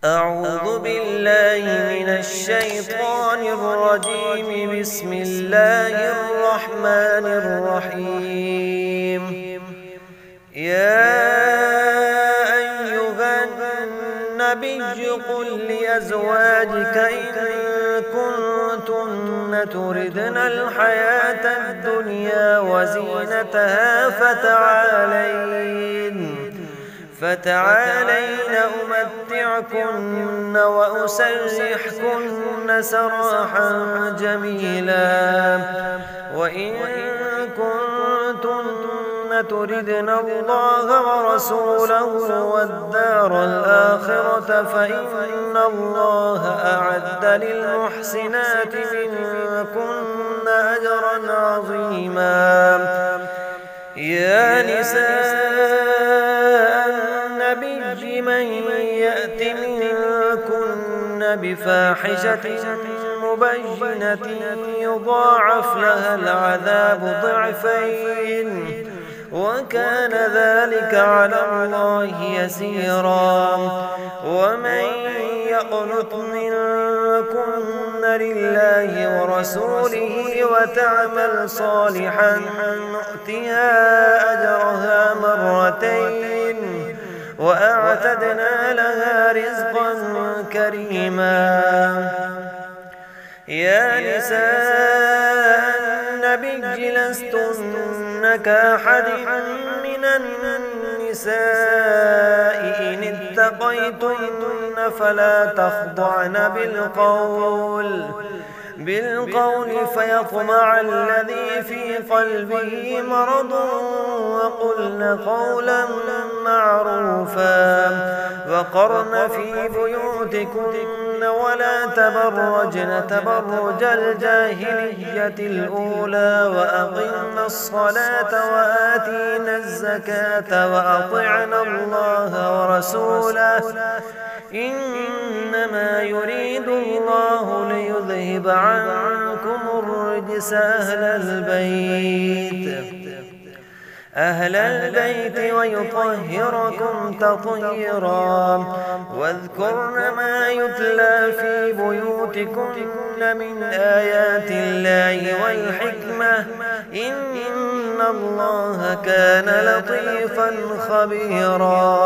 أعوذ بالله من الشيطان الرجيم. بسم الله الرحمن الرحيم. يا أيها النبي قل لأزواجك إن كنتن تردن الحياة الدنيا وزينتها فتعالين أمتعكن وأسرحكن سراحا جميلا. وإن كنتن تردن الله ورسوله والدار الآخرة فإن الله أعد للمحسنات منكن أجرا عظيما. يا نساء النبي من يأت منكن بفاحشة مبينة يضاعف لها العذاب ضعفين وكان ذلك على الله يسيرا. ومن يقنط منكن لله ورسوله وتعمل صالحا نؤتها أجرها مرتين وأعتدنا لها رزقا كريما. يا نساء النبي لستن كأحد من النساء إن اتقيتن فلا تخضعن بالقول فيطمع الذي في قلبه مرض وقلن قولا معروفا. وقرن في بيوتكن ولا تبرجن تبرج الجاهلية الأولى وأقمن الصلاة وآتينا الزكاة وأطعنا الله ورسوله إنما يريد الله ليذهب عنكم الرجس أهل البيت ويطهركم تطهيرا. واذكرن ما يتلى في بيوتكن من آيات الله والحكمة إن الله كان لطيفا خبيرا.